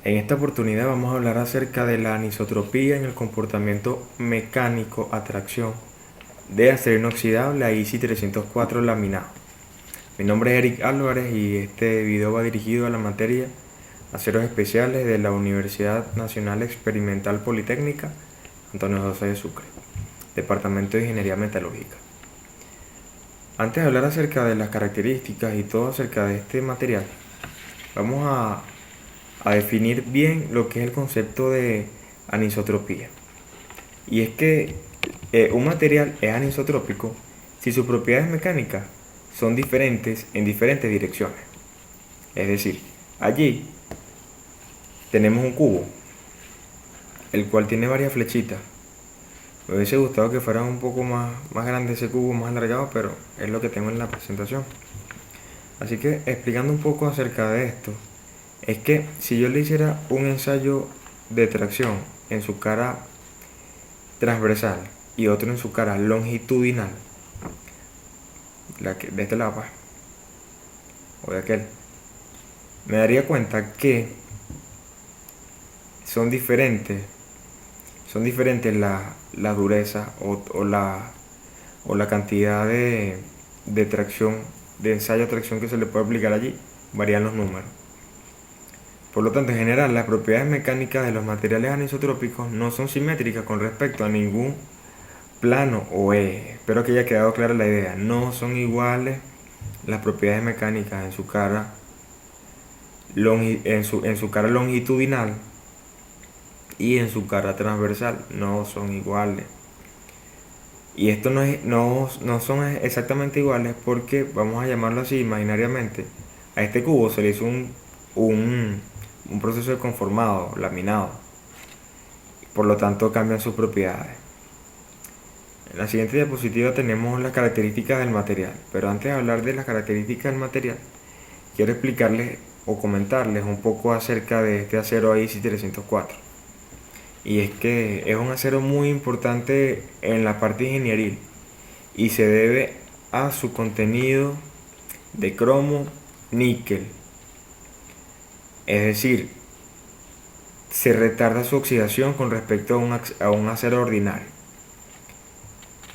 En esta oportunidad vamos a hablar acerca de la anisotropía en el comportamiento mecánico atracción de acero inoxidable a ISI 304 laminado. Mi nombre es Eric Álvarez y este video va dirigido a la materia Aceros Especiales de la Universidad Nacional Experimental Politécnica Antonio José de Sucre, Departamento de Ingeniería Metalúrgica. Antes de hablar acerca de las características y todo acerca de este material, vamos a definir bien lo que es el concepto de anisotropía. Y es que un material es anisotrópico si sus propiedades mecánicas son diferentes en diferentes direcciones. Es decir, allí tenemos un cubo, el cual tiene varias flechitas. Me hubiese gustado que fuera un poco más grande ese cubo, más alargado, pero es lo que tengo en la presentación. Así que explicando un poco acerca de esto, es que si yo le hiciera un ensayo de tracción en su cara transversal y otro en su cara longitudinal, de este lado pues, o de aquel, me daría cuenta que son diferentes la dureza o la cantidad de tracción, de ensayo de tracción que se le puede aplicar allí, varían los números. Por lo tanto, en general, las propiedades mecánicas de los materiales anisotrópicos no son simétricas con respecto a ningún plano o eje. Espero que haya quedado clara la idea. No son iguales las propiedades mecánicas en su cara longitudinal y en su cara transversal. No son iguales. Y esto no son exactamente iguales porque, vamos a llamarlo así imaginariamente, a este cubo se le hizo un proceso de conformado, laminado. Por lo tanto, cambian sus propiedades. En la siguiente diapositiva tenemos las características del material. Pero antes de hablar de las características del material, quiero explicarles o comentarles un poco acerca de este acero ISI 304. Y es que es un acero muy importante en la parte ingenieril y se debe a su contenido de cromo, níquel. Es decir, se retarda su oxidación con respecto a un acero ordinario.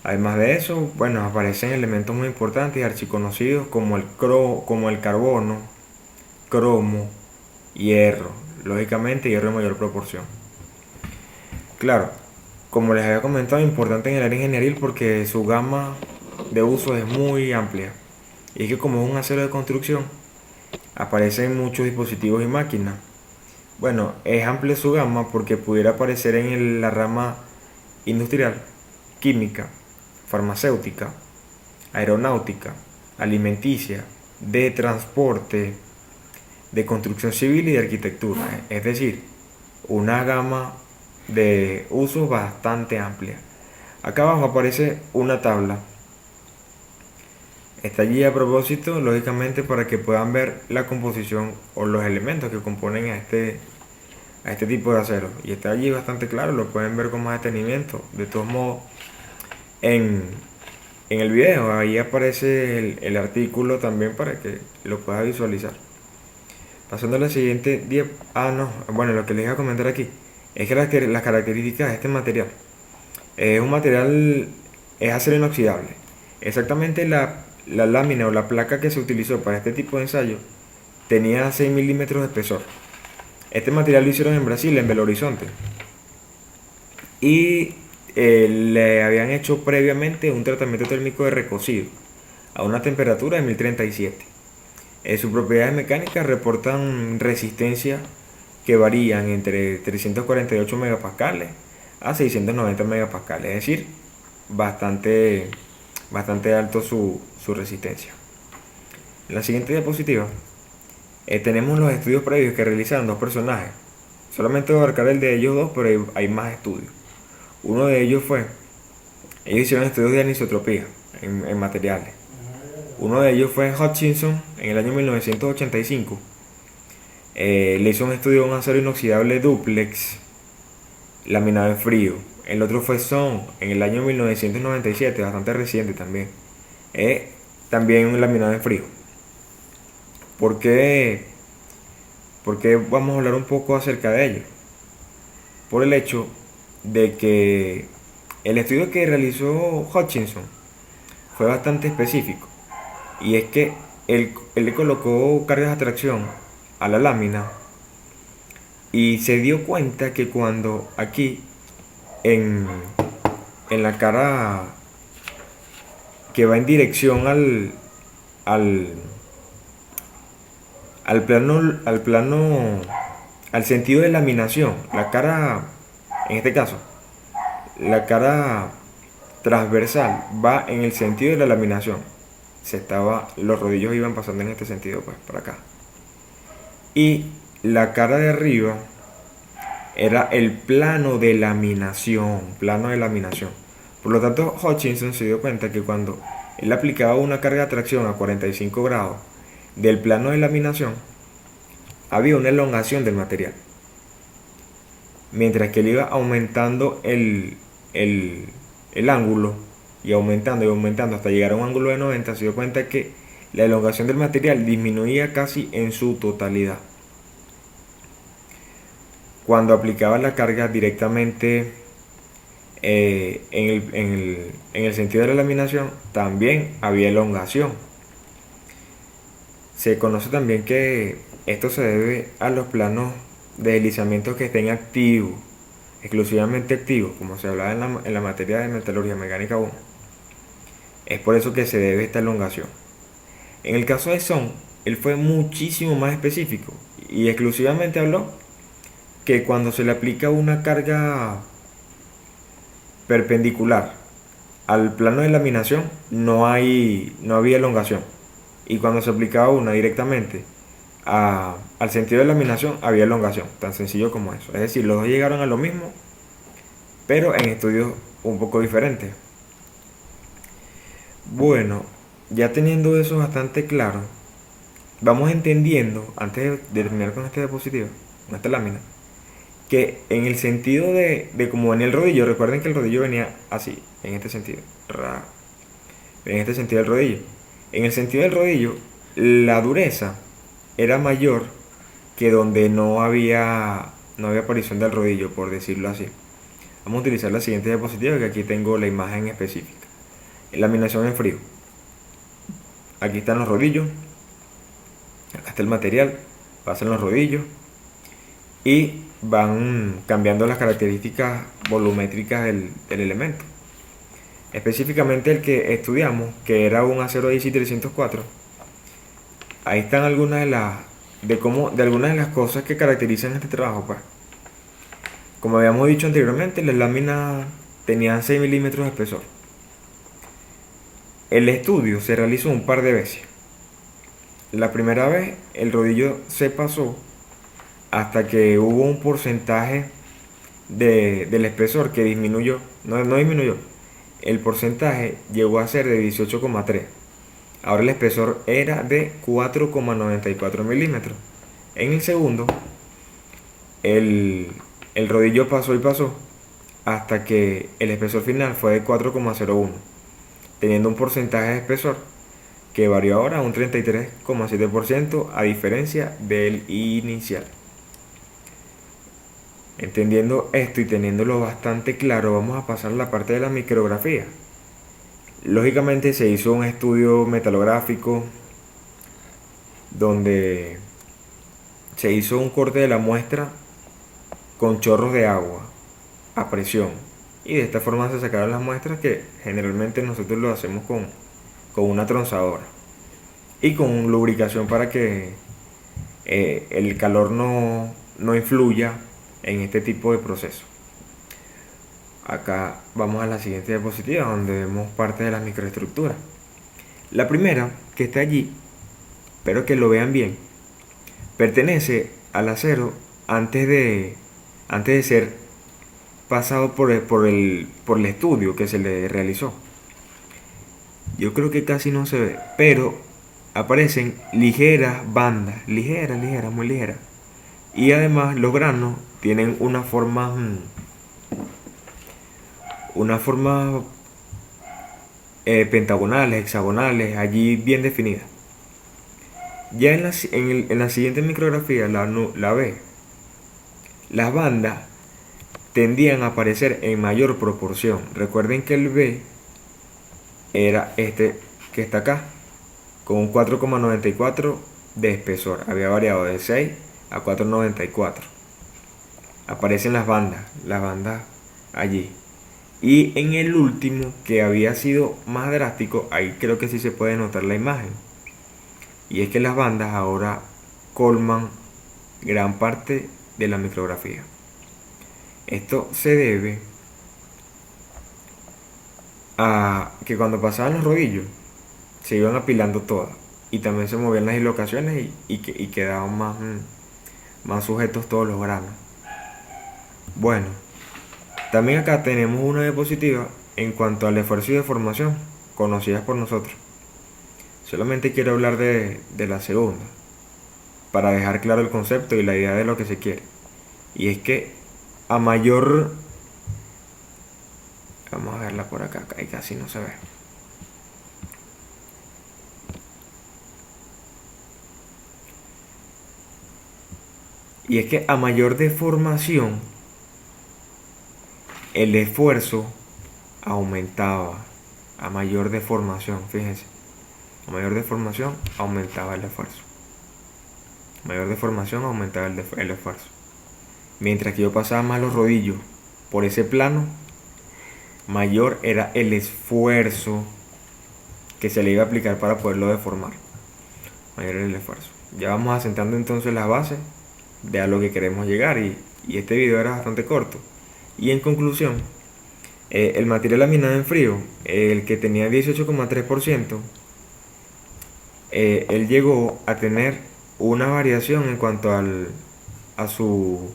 Además de eso, bueno, aparecen elementos muy importantes y archiconocidos como el carbono, cromo, hierro, lógicamente hierro en mayor proporción. Claro, como les había comentado, importante en el área ingenieril porque su gama de uso es muy amplia. Y es que como es un acero de construcción, aparece en muchos dispositivos y máquinas. Bueno, es amplia su gama porque pudiera aparecer en la rama industrial, química, farmacéutica, aeronáutica, alimenticia, de transporte, de construcción civil y de arquitectura. Es decir, una gama de usos bastante amplia. Acá abajo aparece una tabla. Está allí a propósito, lógicamente, para que puedan ver la composición o los elementos que componen a este tipo de acero. Y está allí bastante claro, lo pueden ver con más detenimiento. De todos modos, en el video ahí aparece el artículo también para que lo puedas visualizar. Pasando a la siguiente bueno, lo que les voy a comentar aquí es que las características de este material es un material, es acero inoxidable. Exactamente la lámina o la placa que se utilizó para este tipo de ensayo tenía 6 milímetros de espesor. Este material lo hicieron en Brasil, en Belo Horizonte, y le habían hecho previamente un tratamiento térmico de recocido a una temperatura de 1037. Sus propiedades mecánicas reportan resistencia que varían entre 348 megapascales a 690 megapascales, es decir, bastante alto su resistencia. En la siguiente diapositiva tenemos los estudios previos que realizaron dos personajes. Solamente voy a abarcar el de ellos dos, pero hay más estudios. Uno de ellos ellos hicieron estudios de anisotropía en materiales. Uno de ellos fue Hutchinson en el año 1985. Le hizo un estudio de un acero inoxidable dúplex laminado en frío. El otro fue Son en el año 1997, bastante reciente también. También laminado en frío. ¿Por qué ¿Por qué vamos a hablar un poco acerca de ello? Por el hecho de que el estudio que realizó Hutchinson fue bastante específico. Y es que él le colocó cargas de atracción a la lámina y se dio cuenta que cuando aquí en, en la cara que va en dirección al, al sentido de laminación, la cara, en este caso, la cara transversal va en el sentido de la laminación. Los rodillos iban pasando en este sentido, pues, para acá. Y la cara de arriba era el plano de laminación, Por lo tanto, Hutchinson se dio cuenta que cuando él aplicaba una carga de atracción a 45 grados del plano de laminación, había una elongación del material. Mientras que él iba aumentando el ángulo y aumentando hasta llegar a un ángulo de 90, se dio cuenta que la elongación del material disminuía casi en su totalidad. Cuando aplicaba la carga directamente en el sentido de la laminación, también había elongación. Se conoce también que esto se debe a los planos de deslizamiento que estén activos, exclusivamente activos, como se hablaba en la materia de metalurgia mecánica 1. Es por eso que se debe esta elongación. En el caso de Son, él fue muchísimo más específico y exclusivamente habló que cuando se le aplica una carga perpendicular al plano de laminación no había elongación, y cuando se aplicaba una directamente al sentido de laminación había elongación, tan sencillo como eso. Es decir, los dos llegaron a lo mismo, pero en estudios un poco diferentes. Bueno, ya teniendo eso bastante claro, vamos entendiendo, antes de terminar con esta diapositiva, con esta lámina, que en el sentido de cómo venía el rodillo, recuerden que el rodillo venía así, en este sentido, en este sentido del rodillo. En el sentido del rodillo, la dureza era mayor que donde no había aparición del rodillo, por decirlo así. Vamos a utilizar la siguiente diapositiva, que aquí tengo la imagen específica. Laminación en frío. Aquí están los rodillos, acá está el material, pasan los rodillos y van cambiando las características volumétricas del elemento. Específicamente el que estudiamos, que era un acero IC 304. Ahí están algunas de algunas de las cosas que caracterizan este trabajo, pues. Como habíamos dicho anteriormente, las láminas tenían 6 milímetros de espesor. El estudio se realizó un par de veces. La primera vez el rodillo se pasó hasta que hubo un porcentaje del espesor que disminuyó. No disminuyó. El porcentaje llegó a ser de 18,3. Ahora el espesor era de 4,94 milímetros. En el segundo, el rodillo pasó y pasó hasta que el espesor final fue de 4,01, teniendo un porcentaje de espesor que varió ahora a un 33,7% a diferencia del inicial. Entendiendo esto y teniéndolo bastante claro, vamos a pasar a la parte de la micrografía. Lógicamente se hizo un estudio metalográfico donde se hizo un corte de la muestra con chorros de agua a presión, y de esta forma se sacaron las muestras, que generalmente nosotros lo hacemos con una tronzadora y con lubricación para que el calor no influya en este tipo de proceso. Acá vamos a la siguiente diapositiva, donde vemos parte de las microestructuras. La primera, que está allí, espero que lo vean bien, pertenece al acero antes de ser pasado por el estudio que se le realizó. Yo creo que casi no se ve, pero aparecen ligeras bandas, ligeras, muy ligeras. Y además los granos tienen una forma pentagonales, hexagonales, allí bien definidas. Ya en la siguiente micrografía, la B, las bandas tendían a aparecer en mayor proporción. Recuerden que el B era este que está acá, con un 4,94 de espesor. Había variado de 6 a 4,94. Aparecen las bandas allí. Y en el último, que había sido más drástico, ahí creo que sí se puede notar la imagen. Y es que las bandas ahora colman gran parte de la micrografía. Esto se debe a que cuando pasaban los rodillos se iban apilando todas y también se movían las dislocaciones y quedaban más sujetos todos los granos. Bueno, también acá tenemos una diapositiva en cuanto al esfuerzo y deformación, conocidas por nosotros. Solamente quiero hablar de la segunda, para dejar claro el concepto y la idea de lo que se quiere. Y es que a mayor... Vamos a verla por acá, ahí casi no se ve. Y es que a mayor deformación, el esfuerzo aumentaba. A mayor deformación, fíjense. A mayor deformación aumentaba el esfuerzo. A mayor deformación aumentaba el esfuerzo. Mientras que yo pasaba más los rodillos por ese plano, mayor era el esfuerzo que se le iba a aplicar para poderlo deformar. Mayor era el esfuerzo. Ya vamos asentando entonces las bases de a lo que queremos llegar, y este video era bastante corto. Y en conclusión, el material laminado en frío, el que tenía 18,3%, él llegó a tener una variación en cuanto a su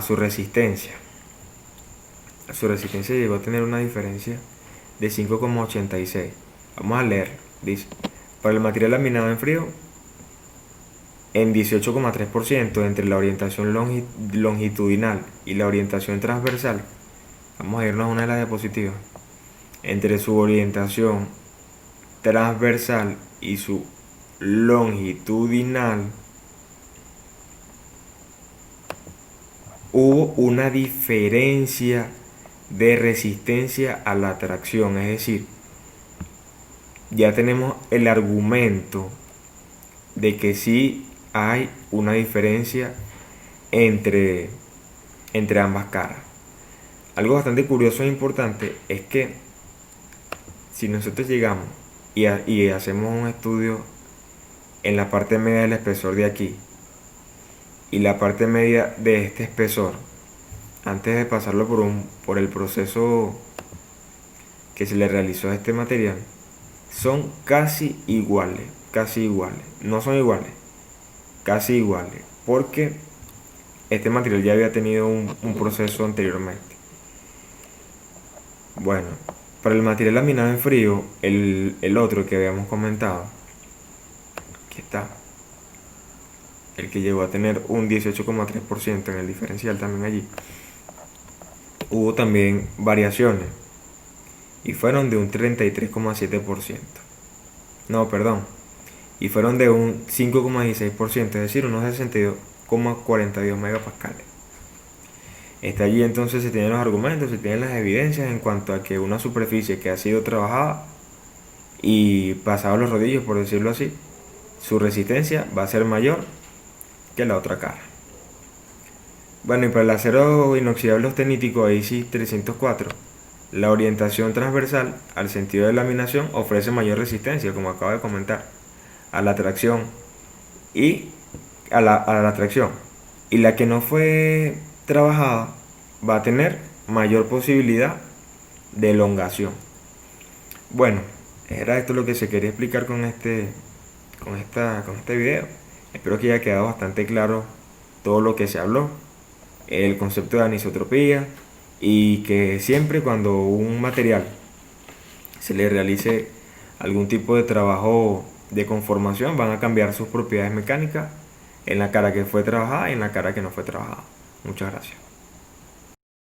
resistencia. Su resistencia llegó a tener una diferencia de 5,86. Vamos a leer. Dice: para el material laminado en frío, en 18,3% entre la orientación longitudinal y la orientación transversal. Vamos a irnos a una de las diapositivas. Entre su orientación transversal y su longitudinal hubo una diferencia de resistencia a la tracción. Es decir, ya tenemos el argumento de que sí hay una diferencia entre ambas caras. Algo bastante curioso e importante es que si nosotros llegamos y hacemos un estudio en la parte media del espesor de aquí y la parte media de este espesor, antes de pasarlo por el proceso que se le realizó a este material, son casi iguales. No son iguales, casi iguales, porque este material ya había tenido un proceso anteriormente. Bueno, para el material laminado en frío, el otro que habíamos comentado, aquí está, el que llegó a tener un 18,3% en el diferencial también allí, hubo también variaciones y fueron de un 33,7%. No, perdón, y fueron de un 5,16%, es decir, unos 62,42 megapascales. Está allí, entonces se tienen los argumentos, se tienen las evidencias en cuanto a que una superficie que ha sido trabajada y pasado los rodillos, por decirlo así, su resistencia va a ser mayor que la otra cara. Bueno, y para el acero inoxidable austenítico AISI 304, la orientación transversal al sentido de laminación ofrece mayor resistencia, como acabo de comentar, a la tracción y a la tracción. Y la que no fue trabajada va a tener mayor posibilidad de elongación. Bueno, era esto lo que se quería explicar con este video. Espero que haya quedado bastante claro todo lo que se habló, el concepto de anisotropía, y que siempre cuando un material se le realice algún tipo de trabajo de conformación, van a cambiar sus propiedades mecánicas en la cara que fue trabajada y en la cara que no fue trabajada. Muchas gracias.